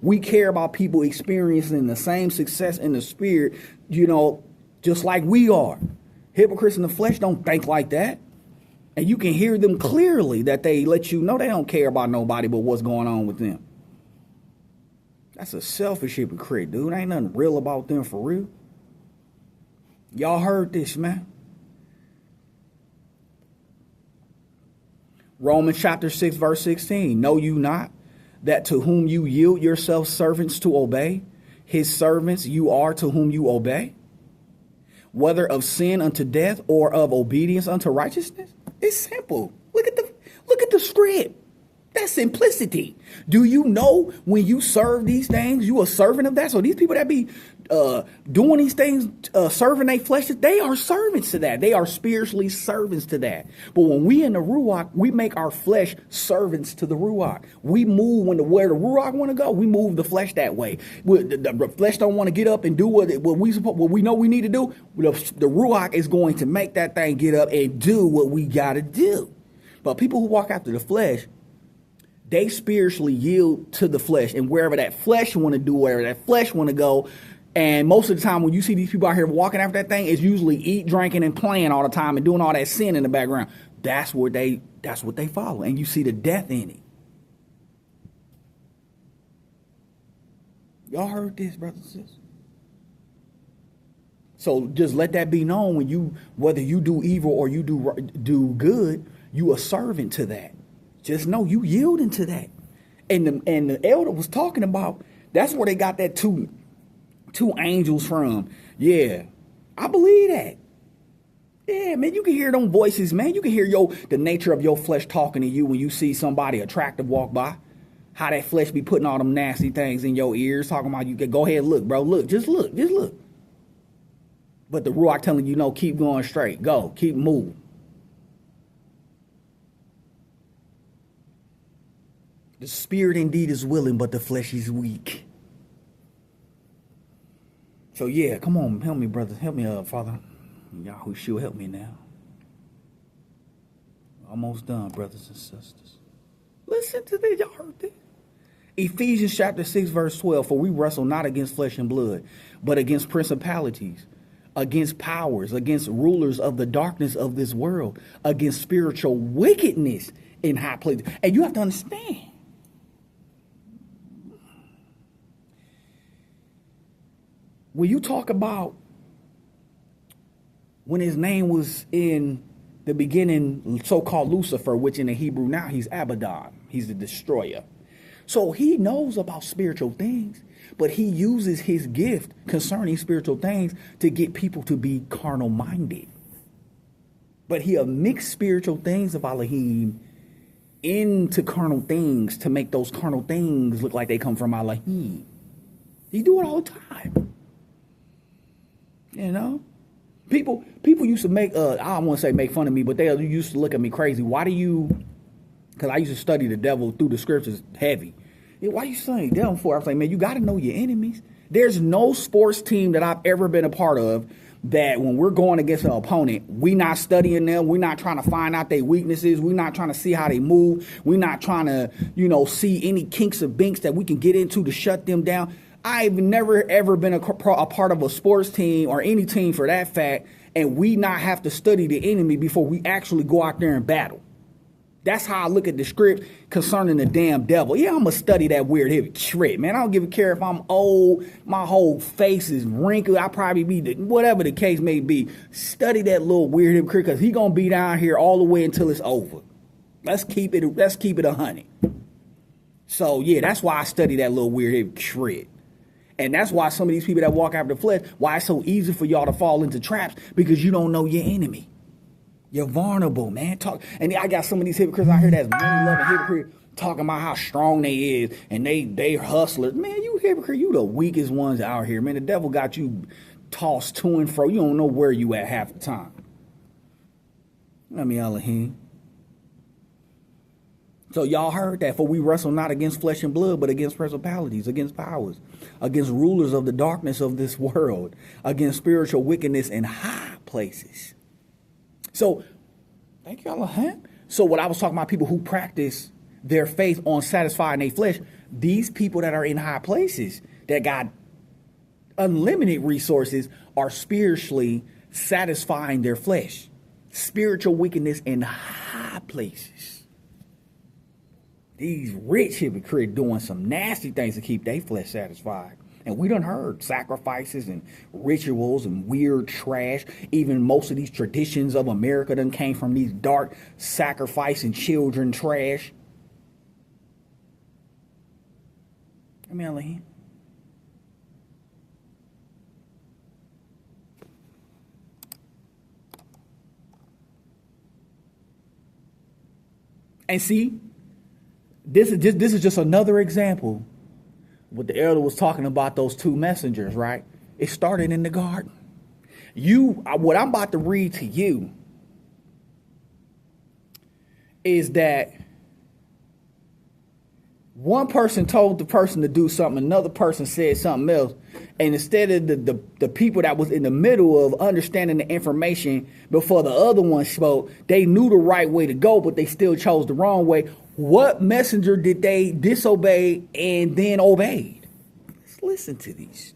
We care about people experiencing the same success in the spirit, just like we are. Hypocrites in the flesh don't think like that. And you can hear them clearly that they let you know they don't care about nobody but what's going on with them. That's a selfish hypocrite, dude. Ain't nothing real about them for real. Y'all heard this, man. Romans chapter 6, verse 16. Know you not that to whom you yield yourselves servants to obey, his servants you are to whom you obey, whether of sin unto death or of obedience unto righteousness? It's simple. Look at the script. That's simplicity. Do you know when you serve these things, you a servant of that? So these people that be doing these things, serving their flesh, they are servants to that. They are spiritually servants to that. But when we in the Ruach, we make our flesh servants to the Ruach. We move where the Ruach want to go. We move the flesh that way. The flesh don't want to get up and do what we know we need to do. The Ruach is going to make that thing get up and do what we got to do. But people who walk after the flesh, they spiritually yield to the flesh, and wherever that flesh want to do, wherever that flesh want to go. And most of the time when you see these people out here walking after that thing, it's usually eat, drinking, and playing all the time and doing all that sin in the background. That's what they follow. And you see the death in it. Y'all heard this, brothers and sisters? So just let that be known whether you do evil or you do good, you a servant to that. Just know you yielding to that. And the elder was talking about, that's where they got that two angels from. Yeah, I believe that. Yeah, man, you can hear them voices, man. You can hear the nature of your flesh talking to you when you see somebody attractive walk by. How that flesh be putting all them nasty things in your ears, talking about you can go ahead and look, bro. Look, just look. But the Ruach telling you, no, keep going straight. Go, keep moving. The spirit indeed is willing, but the flesh is weak. So yeah, come on, help me, brothers. Help me up, Father. Yahushua, help me now. Almost done, brothers and sisters. Listen to this. Y'all heard this? Ephesians chapter 6, verse 12. For we wrestle not against flesh and blood, but against principalities, against powers, against rulers of the darkness of this world, against spiritual wickedness in high places. And you have to understand, when you talk about when his name was in the beginning, so-called Lucifer, which in the Hebrew now he's Abaddon. He's the destroyer. So he knows about spiritual things, but he uses his gift concerning spiritual things to get people to be carnal-minded. But he'll mix spiritual things of Elohim into carnal things to make those carnal things look like they come from Elohim. He do it all the time. People used to make, I don't want to say make fun of me, but they used to look at me crazy. Because I used to study the devil through the scriptures heavy. Why you studying the devil for? I was like, man, you got to know your enemies. There's no sports team that I've ever been a part of that when we're going against an opponent, we not studying them. We're not trying to find out their weaknesses. We're not trying to see how they move. We're not trying to, see any kinks or binks that we can get into to shut them down. I've never, ever been a part of a sports team or any team for that fact, and we not have to study the enemy before we actually go out there and battle. That's how I look at the script concerning the damn devil. Yeah, I'm going to study that weird heavy shred, man. I don't give a care if I'm old, my whole face is wrinkled. I'll probably be, whatever the case may be. Study that little weird hypocrite because he going to be down here all the way until it's over. Let's keep it 100. So, yeah, that's why I study that little weird heavy shred. And that's why some of these people that walk after the flesh, why it's so easy for y'all to fall into traps, because you don't know your enemy. You're vulnerable, man. And I got some of these hypocrites out here that's money-loving hypocrite. talking about how strong they is and they hustlers. Man, you hypocrite. You the weakest ones out here, man. The devil got you tossed to and fro. You don't know where you at half the time. I mean, Elohim. So y'all heard that, for we wrestle not against flesh and blood, but against principalities, against powers, against rulers of the darkness of this world, against spiritual wickedness in high places. So, thank you, Elohim. So what I was talking about, people who practice their faith on satisfying their flesh, these people that are in high places, that got unlimited resources, are spiritually satisfying their flesh. Spiritual wickedness in high places. These rich hypocrites doing some nasty things to keep their flesh satisfied. And we done heard sacrifices and rituals and weird trash. Even most of these traditions of America done came from these dark sacrificing children trash. I mean, Elohim. And see, this is just another example. What the elder was talking about, those two messengers, right? It started in the garden. What I'm about to read to you is that one person told the person to do something, another person said something else, and instead of the people that was in the middle of understanding the information before the other one spoke, they knew the right way to go, but they still chose the wrong way. What messenger did they disobey and then obeyed? Let's listen to these.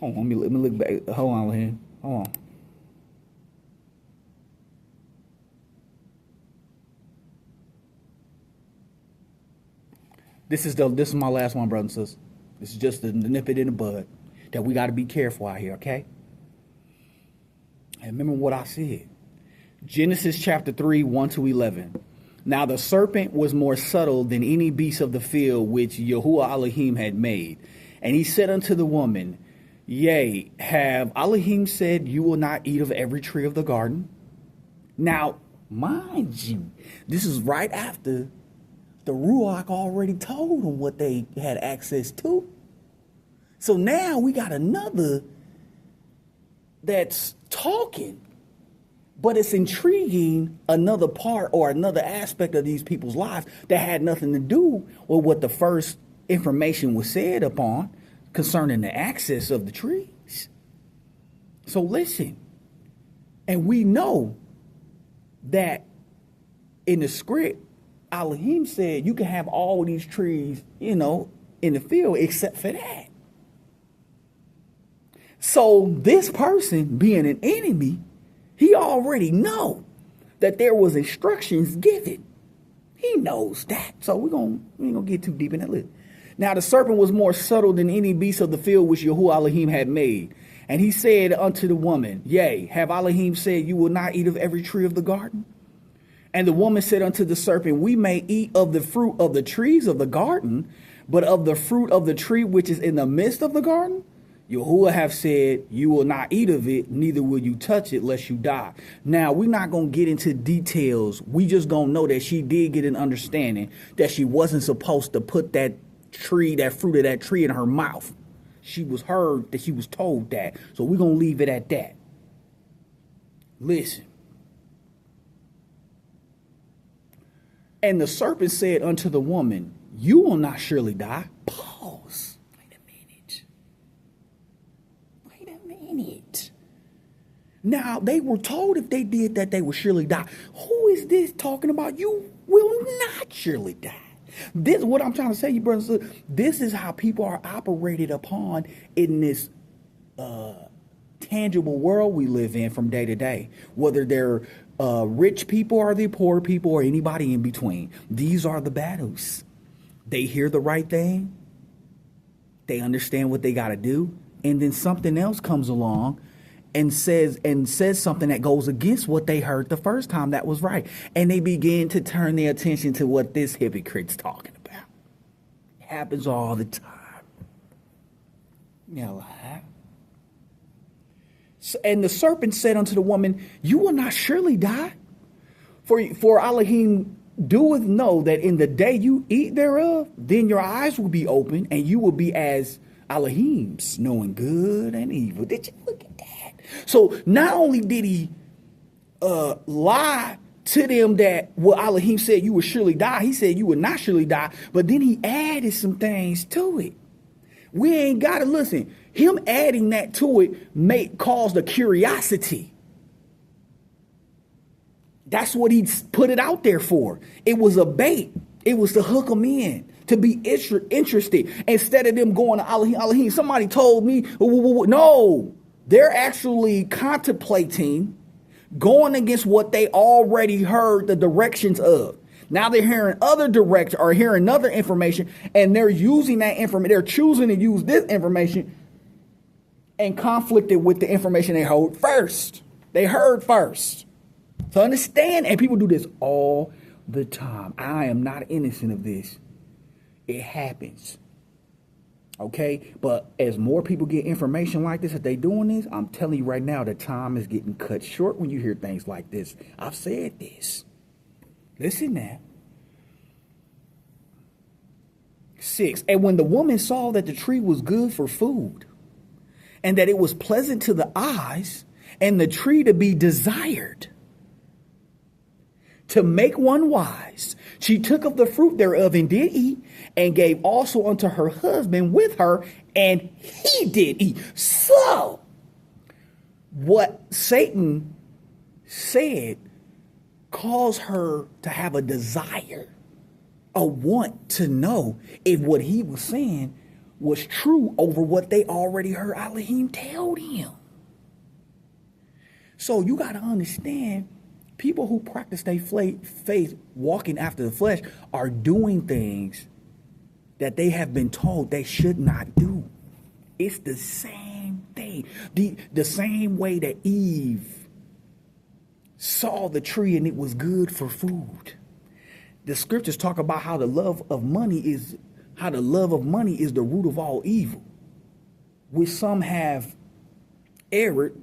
Hold on, let me look back. Hold on, here. Hold on. This is my last one, brothers and sisters. This is just the nip it in the bud that we got to be careful out here, okay? And remember what I said. Genesis chapter 3, 1-11. Now the serpent was more subtle than any beast of the field which Yahuwah Elohim had made. And he said unto the woman, Yea, have Elohim said, you will not eat of every tree of the garden? Now, mind you, this is right after the Ruach already told them what they had access to. So now we got another that's talking. But it's intriguing, another part or another aspect of these people's lives that had nothing to do with what the first information was said upon concerning the access of the trees. So listen, and we know that in the script, Elohim said you can have all these trees, in the field except for that. So this person being an enemy, he already know that there was instructions given. He knows that. So we ain't gonna get too deep in that list. Now the serpent was more subtle than any beast of the field which Yahuwah Elohim had made. And he said unto the woman, Yea, have Elohim said you will not eat of every tree of the garden? And the woman said unto the serpent, We may eat of the fruit of the trees of the garden, but of the fruit of the tree which is in the midst of the garden, Yahuwah have said, you will not eat of it, neither will you touch it, lest you die. Now, we're not going to get into details. We just going to know that she did get an understanding that she wasn't supposed to put that fruit of that tree in her mouth. She was heard that she was told that. So we're going to leave it at that. Listen. And the serpent said unto the woman, You will not surely die. Pause. Now, they were told if they did that, they would surely die. Who is this talking about? You will not surely die. This, what I'm trying to say, you brothers, this is how people are operated upon in this tangible world we live in from day to day. Whether they're rich people or the poor people or anybody in between. These are the battles. They hear the right thing. They understand what they got to do. And then something else comes along and says something that goes against what they heard the first time that was right. And they begin to turn their attention to what this hypocrite's talking about. It happens all the time. You know, and the serpent said unto the woman, you will not surely die. For Elohim doeth know that in the day you eat thereof, then your eyes will be open, and you will be as Elohims, knowing good and evil. Did you look at that? So not only did he lie to them that what Elohim said you would surely die, he said you would not surely die, but then he added some things to it. We ain't got to listen. Him adding that to it caused a curiosity. That's what he put it out there for. It was a bait. It was to hook them in, to be interested. Instead of them going to Elohim, somebody told me, no, they're actually contemplating going against what they already heard the directions of. Now they're hearing hearing other information, and they're using that information. They're choosing to use this information and conflicted with the information they heard first. They heard first. So understand, and people do this all the time. I am not innocent of this. It happens. Okay? But as more people get information like this, if they doing this, I'm telling you right now, the time is getting cut short when you hear things like this. I've said this. Listen now. 6. And when the woman saw that the tree was good for food, and that it was pleasant to the eyes, and the tree to be desired, to make one wise, she took of the fruit thereof and did eat, and gave also unto her husband with her, and he did eat. So, what Satan said caused her to have a desire, a want to know if what he was saying was true over what they already heard Elohim tell him. So you got to understand, people who practice their faith walking after the flesh are doing things that they have been told they should not do. It's the same thing. The same way that Eve saw the tree and it was good for food. The scriptures talk about how the love of money is the root of all evil, which some have erred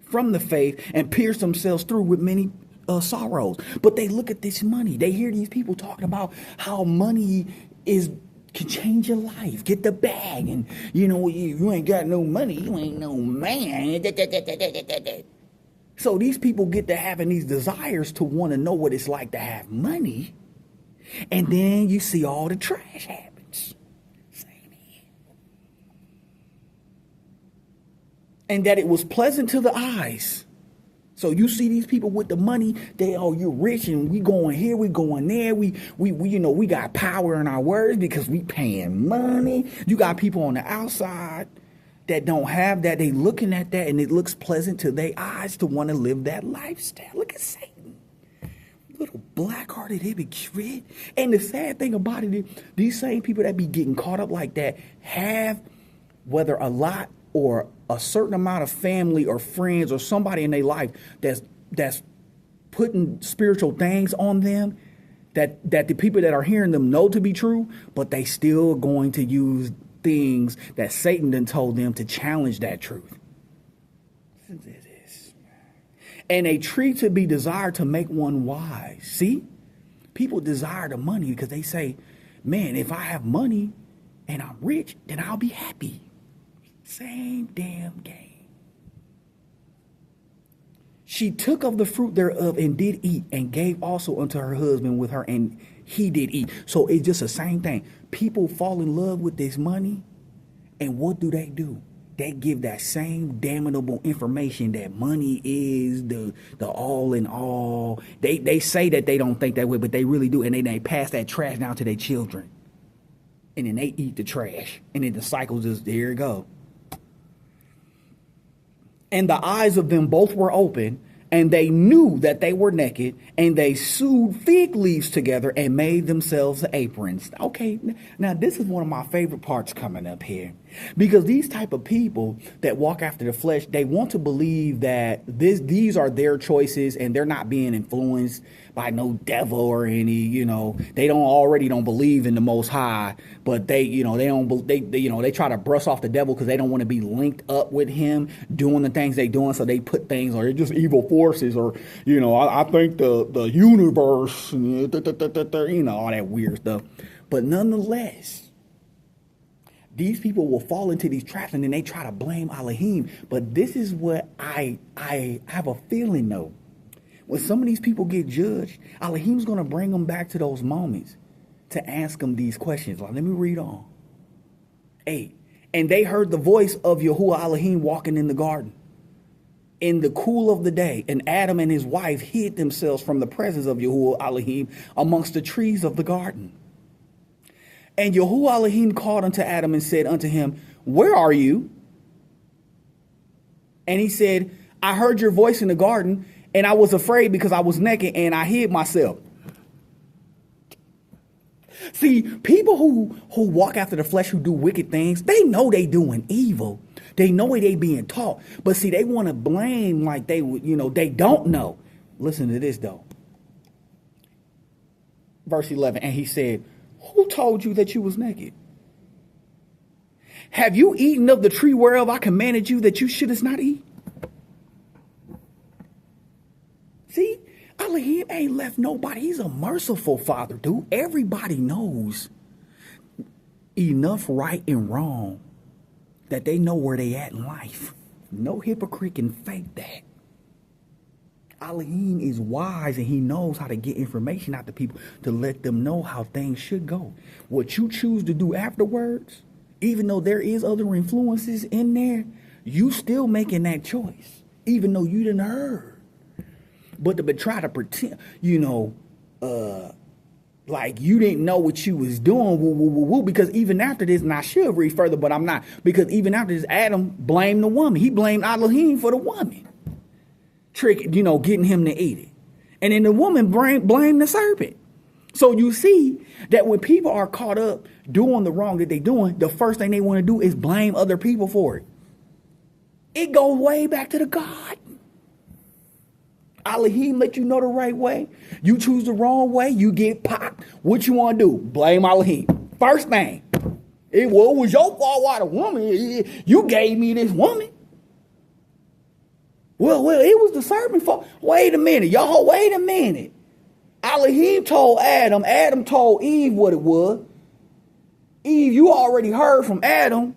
from the faith and pierced themselves through with many sorrows. But they look at this money. They hear these people talking about how money can change your life. Get the bag, and you ain't got no money, you ain't no man. So these people get to having these desires to want to know what it's like to have money, and then you see all the trash happens. Same here. And that it was pleasant to the eyes. So you see these people with the money, you're rich, and we going here, we going there. We got power in our words because we paying money. You got people on the outside that don't have that. They looking at that, and it looks pleasant to their eyes to want to live that lifestyle. Look at Satan. Little black-hearted hypocrite. And the sad thing about it is, these same people that be getting caught up like that have, whether a lot or a certain amount of family or friends or somebody in their life that's putting spiritual things on them that the people that are hearing them know to be true, but they still going to use things that Satan done told them to challenge that truth. And a tree to be desired to make one wise. See, people desire the money because they say, man, if I have money and I'm rich, then I'll be happy. Same damn game. She took of the fruit thereof and did eat, and gave also unto her husband with her, and he did eat. So it's just the same thing. People fall in love with this money, and what do? They give that same damnable information that money is the all in all. They say that they don't think that way, but they really do, and they pass that trash down to their children. And then they eat the trash, and then the cycle just, here it go. And the eyes of them both were open, And they knew that they were naked, and they sewed fig leaves together and made themselves aprons. Okay, now this is one of my favorite parts coming up here. Because these type of people that walk after the flesh, they want to believe that these are their choices and they're not being influenced by no devil or any, they don't believe in the Most High, but they try to brush off the devil because they don't want to be linked up with him doing the things they doing. So they put things, or they're just evil forces, or, I think the universe, all that weird stuff. But nonetheless, these people will fall into these traps and then they try to blame Elohim. But this is what I have a feeling, though. When some of these people get judged, Elohim's going to bring them back to those moments to ask them these questions. Like, let me read on. 8. And they heard the voice of Yahuwah Elohim walking in the garden in the cool of the day. And Adam and his wife hid themselves from the presence of Yahuwah Elohim amongst the trees of the garden. And Yahuwah Elohim called unto Adam and said unto him, where are you? And he said, I heard your voice in the garden, and I was afraid because I was naked and I hid myself. See, people who walk after the flesh, who do wicked things, they know they doing evil. They know they being taught. But see, they want to blame like they don't know. Listen to this, though. Verse 11, and he said, who told you that you was naked? Have you eaten of the tree whereof I commanded you that you shouldest not eat? See, Elohim ain't left nobody. He's a merciful father, dude. Everybody knows enough right and wrong that they know where they at in life. No hypocrite can fake that. Elohim is wise, and he knows how to get information out to people to let them know how things should go. What you choose to do afterwards, even though there is other influences in there, you still making that choice, even though you didn't heard. But to try to pretend, like you didn't know what you was doing, because even after this, and I should read further, but I'm not, because even after this, Adam blamed the woman. He blamed Elohim for the woman. Getting him to eat it. And then the woman blamed the serpent. So you see that when people are caught up doing the wrong that they're doing, the first thing they want to do is blame other people for it. It goes way back to the God. Elohim let you know the right way. You choose the wrong way, you get popped. What you want to do? Blame Elohim. First thing. It was your fault why the woman. You gave me this woman. Well, it was the serpent's fault. Wait a minute, y'all. Wait a minute. Elohim told Adam. Adam told Eve what it was. Eve, you already heard from Adam,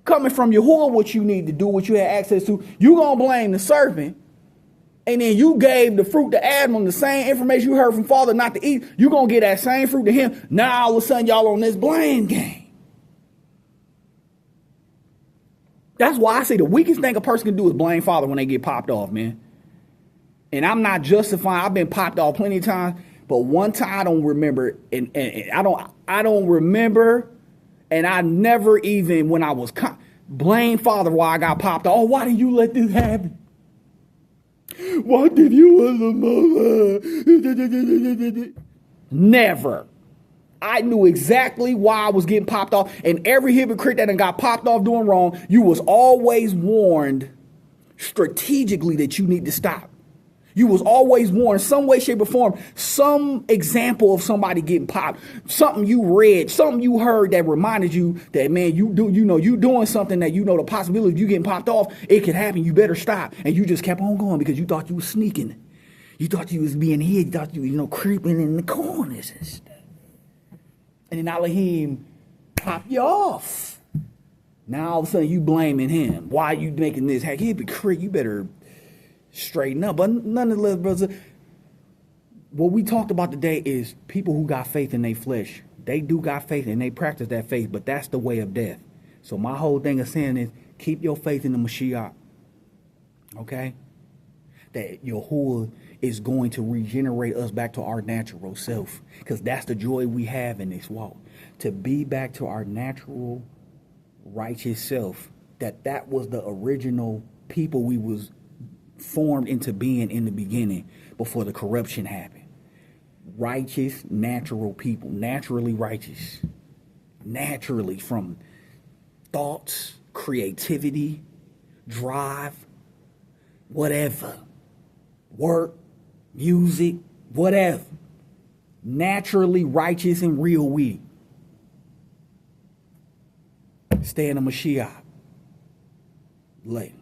coming from Yahuwah, what you need to do, what you had access to. You gonna blame the serpent, and then you gave the fruit to Adam, the same information you heard from Father not to eat. You gonna get that same fruit to him. Now all of a sudden y'all on this blame game. That's why I say the weakest thing a person can do is blame Father when they get popped off, man. And I'm not justifying. I've been popped off plenty of times, but one time I don't remember, and I don't remember, and I never even when I was blame Father why I got popped off. Oh, why did you let this happen? Why did you as a mother? Never. I knew exactly why I was getting popped off. And every hypocrite that got popped off doing wrong, you was always warned strategically that you need to stop. You was always warned some way, shape, or form, some example of somebody getting popped, something you read, something you heard that reminded you that, man, you doing something that the possibility of you getting popped off, it could happen. You better stop. And you just kept on going because you thought you was sneaking. You thought you was being hid. You thought you creeping in the corners and stuff. And then Elohim pop you off. Now all of a sudden you blaming him. Why are you making this? Heck, hypocrite, you better straighten up. But nonetheless, brother, what we talked about today is people who got faith in their flesh. They do got faith and they practice that faith, but that's the way of death. So my whole thing of saying is keep your faith in the Mashiach. Okay? That Yahuwah is going to regenerate us back to our natural self. Because that's the joy we have in this walk. To be back to our natural, righteous self. That was the original people we was formed into being in the beginning before the corruption happened. Righteous, natural people, naturally righteous, naturally, from thoughts, creativity, drive, whatever, work, music, whatever. Naturally righteous and real weak. Stay in the Mashiach. Later.